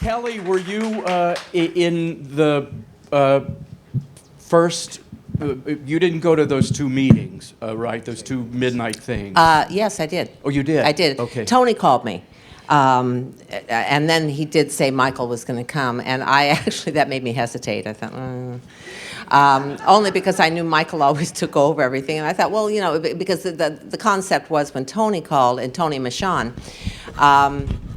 Kelly, were you in the first? You didn't go to those two meetings, right? Those two midnight things. Yes, I did. Oh, you did? I did. Okay. Tony called me. And then he did say Michael was going to come, and I actually, that made me hesitate. I thought, only because I knew Michael always took over everything, and I thought, well, you know, because the concept was when Tony called, and Tony Michon,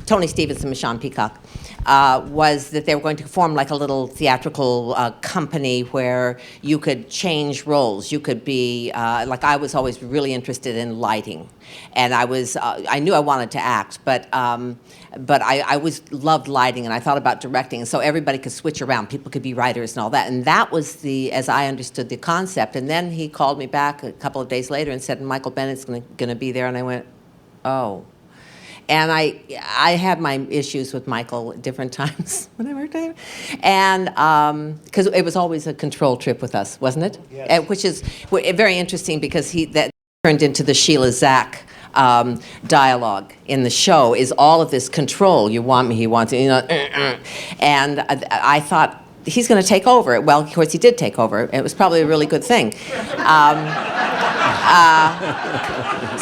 Tony Stevenson, Michon Peacock, was that they were going to form like a little theatrical company where you could change roles. You could be, like I was always really interested in lighting. And I knew I wanted to act, but I always loved lighting, and I thought about directing. And so everybody could switch around. People could be writers and all that. And that was as I understood the concept. And then he called me back a couple of days later and said, Michael Bennett's going to be there. And I went, oh. And I had my issues with Michael at different times when I worked with him. And because it was always a control trip with us, wasn't it? Yes. Which is very interesting because that turned into the Sheila Zach dialogue in the show, is all of this control. You want me, he wants me, you know. And I thought, he's going to take over. Well, of course, he did take over. It was probably a really good thing.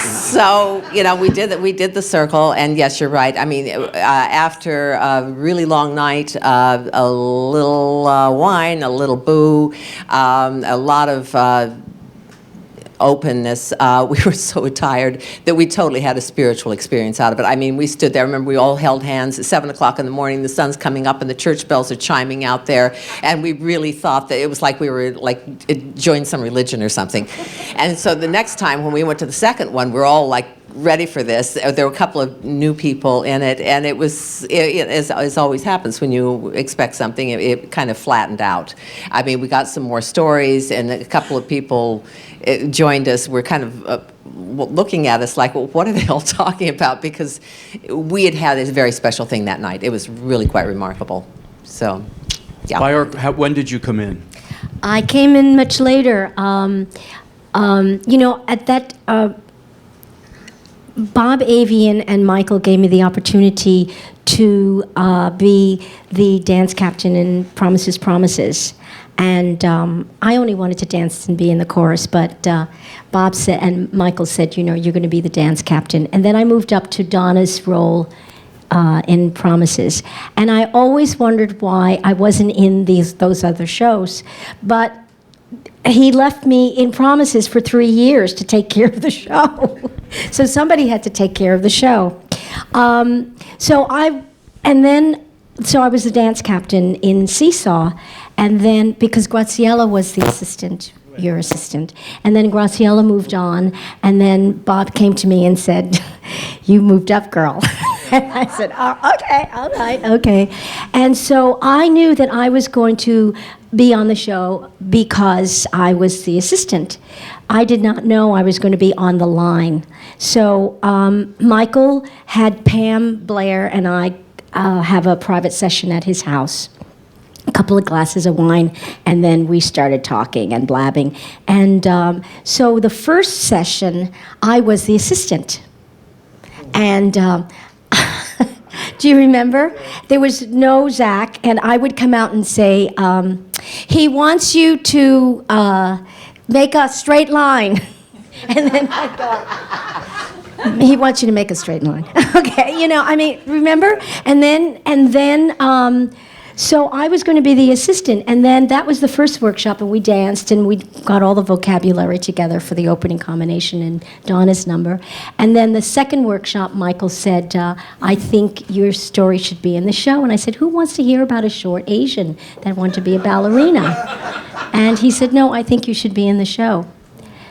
So, you know, we did the circle, and yes, you're right. I mean, after a really long night, a little wine, a little boo, a lot of openness, we were so tired that we totally had a spiritual experience out of it. I mean, we stood there. I remember we all held hands at 7 o'clock in the morning. The sun's coming up and the church bells are chiming out there. And we really thought that it was like we were like joined some religion or something. And so the next time when we went to the second one, we're all like ready for this. There were a couple of new people in it, and it was, as always happens when you expect something, it kind of flattened out. I mean, we got some more stories, and a couple of people joined us. Were kind of looking at us like, well, what are they all talking about? Because we had this very special thing that night. It was really quite remarkable. So, yeah. Baayork, when did you come in? I came in much later. You know, at that... Bob, Avian, and Michael gave me the opportunity to be the dance captain in Promises, Promises. And I only wanted to dance and be in the chorus, but Bob said, and Michael said, you know, you're going to be the dance captain. And then I moved up to Donna's role in Promises. And I always wondered why I wasn't in those other shows. But he left me in Promises for 3 years to take care of the show. So somebody had to take care of the show. So I was the dance captain in Seesaw, and then because Graciela was the assistant, your assistant, and then Graciela moved on, and then Bob came to me and said, "You moved up, girl." And I said, "Oh, okay, all right, okay." And so I knew that I was going to be on the show because I was the assistant. I did not know I was going to be on the line. So Michael had Pam, Blair, and I have a private session at his house. A couple of glasses of wine, and then we started talking and blabbing. And so the first session, I was the assistant. And do you remember? There was no Zach, and I would come out and say, he wants you to make a straight line. And then I'd go, he wants you to make a straight line. Okay, you know, I mean, remember? And then, so I was going to be the assistant, and then that was the first workshop, and we danced, and we got all the vocabulary together for the opening combination and Donna's number. And then the second workshop, Michael said, I think your story should be in the show. And I said, who wants to hear about a short Asian that wanted to be a ballerina? And he said, no, I think you should be in the show.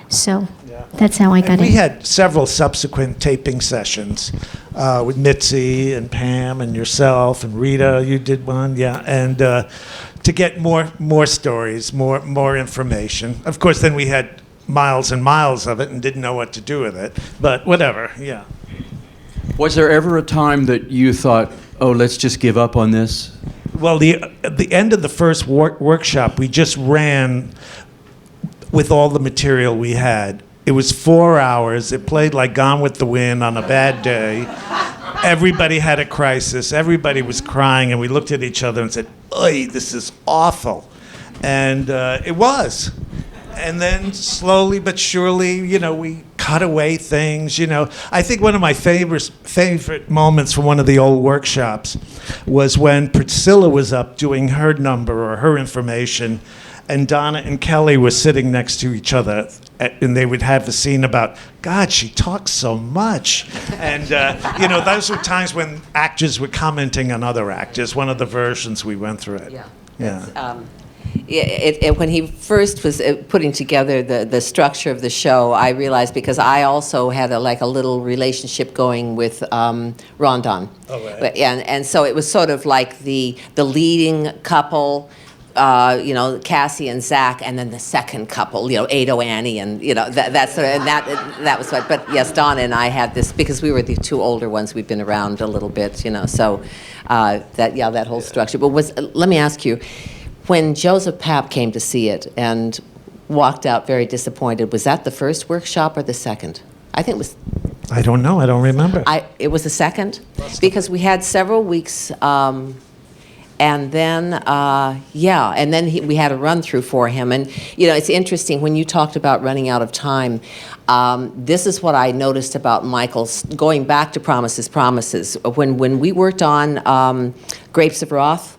So that's how I got in. We had several subsequent taping sessions with Mitzi and Pam and yourself and Rita. You did one, yeah, and to get more stories, more information. Of course, then we had miles and miles of it and didn't know what to do with it. But whatever, yeah. Was there ever a time that you thought, oh, let's just give up on this? Well, at the end of the first workshop, we just ran with all the material we had. It was 4 hours. It played like Gone with the Wind on a bad day. everybody had a crisis. Everybody was crying, and we looked at each other and said, "Oy, this is awful." And it was. And then slowly but surely, we cut away things. I think one of my favorite moments from one of the old workshops was when Priscilla was up doing her number or her information, and Donna and Kelly were sitting next to each other, and they would have a scene about, God, she talks so much. And, those were times when actors were commenting on other actors, one of the versions we went through it. Yeah. When he first was putting together the structure of the show, I realized, because I also had a little relationship going with Rondon. Oh, right. And so it was sort of like the leading couple, Cassie and Zach, and then the second couple, Ado, Annie, and that was what. But yes, Donna and I had this because we were the two older ones. We've been around a little bit, so that whole structure. But let me ask you. When Joseph Papp came to see it and walked out very disappointed, was that the first workshop or the second? I think it was. I don't know. I don't remember. It was the second, because we had several weeks, and then we had a run through for him. And it's interesting when you talked about running out of time. This is what I noticed about Michael's going back to Promises. When we worked on Grapes of Wrath.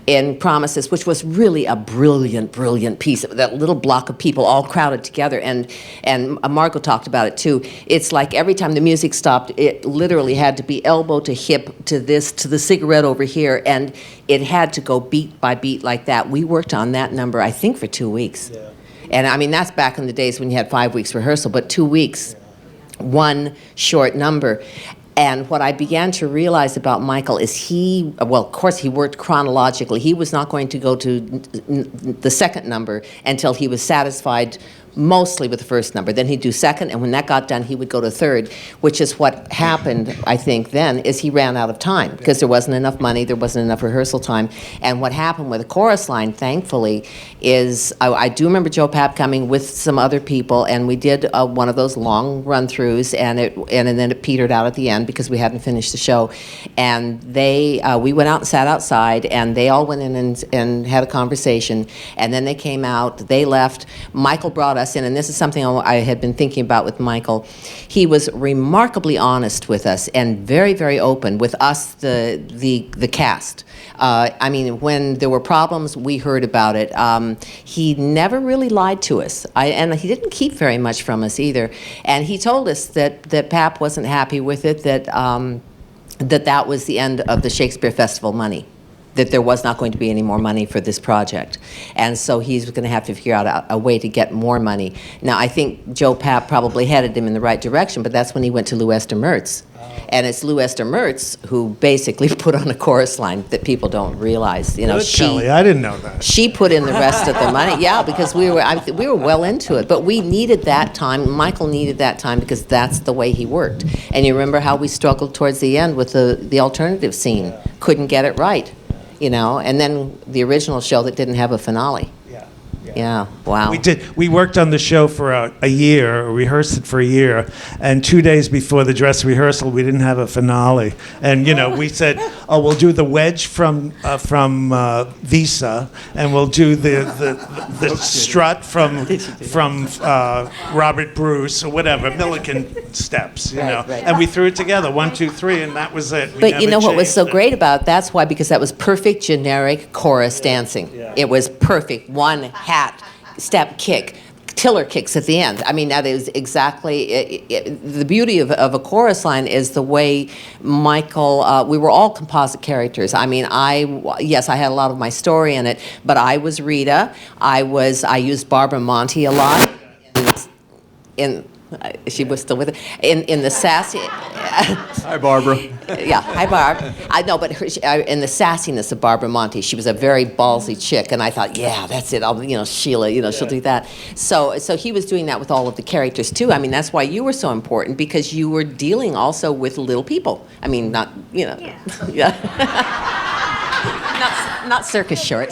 In Promises, which was really a brilliant piece. That little block of people all crowded together, and Margot talked about it too. It's like every time the music stopped, it literally had to be elbow to hip to this, to the cigarette over here, and it had to go beat by beat like that. We worked on that number, I think, for 2 weeks. Yeah. And I mean, that's back in the days when you had 5 weeks rehearsal, but 2 weeks, one short number. And what I began to realize about Michael is of course, he worked chronologically. He was not going to go to the second number until he was satisfied mostly with the first number. Then he'd do second, and when that got done, he would go to third, which is what happened, I think, then, is he ran out of time because there wasn't enough money, there wasn't enough rehearsal time. And what happened with the chorus line, thankfully, is I do remember Joe Papp coming with some other people, and we did one of those long run-throughs, and then it petered out at the end because we hadn't finished the show. And we went out and sat outside, and they all went in and had a conversation, and then they came out, they left. Michael brought us in, and this is something I had been thinking about with Michael. He was remarkably honest with us and very, very open with us, the cast. I mean, when there were problems, we heard about it. He never really lied to us, and he didn't keep very much from us either. And he told us that Papp wasn't happy with it, that was the end of the Shakespeare Festival money, that there was not going to be any more money for this project. And so he's going to have to figure out a way to get more money. Now, I think Joe Papp probably headed him in the right direction, but that's when he went to Lou Esther Mertz. And it's Lou Esther Mertz who basically put on a chorus line that people don't realize. Kelly, I didn't know that. She put in the rest of the money, because we were well into it. But we needed that time. Michael needed that time because that's the way he worked. And you remember how we struggled towards the end with the alternative scene. Couldn't get it right. And then the original show that didn't have a finale. Yeah, wow. We worked on the show for a year, rehearsed it for a year, and 2 days before the dress rehearsal, we didn't have a finale. And, we said, oh, we'll do the wedge from Visa, and we'll do the strut from Robert Bruce, or whatever, Milliken steps, Right. And we threw it together, 1, 2, 3, and that was it. But what was so great about that's why, because that was perfect generic chorus dancing. Yeah. It was perfect. One hat, step, kick, tiller kicks at the end. I mean, that is exactly the beauty of a chorus line is the way Michael. We were all composite characters. I mean, I had a lot of my story in it, but I was Rita. I used Barbara Monte a lot. She was still with it. In the sassy. Hi, Barbara. Yeah, hi, Barb. I know, but in the sassiness of Barbara Monte, she was a very ballsy chick, and I thought, yeah, that's it. Sheila, she'll do that. So he was doing that with all of the characters too. I mean, that's why you were so important, because you were dealing also with little people. I mean, not, yeah. Not circus short.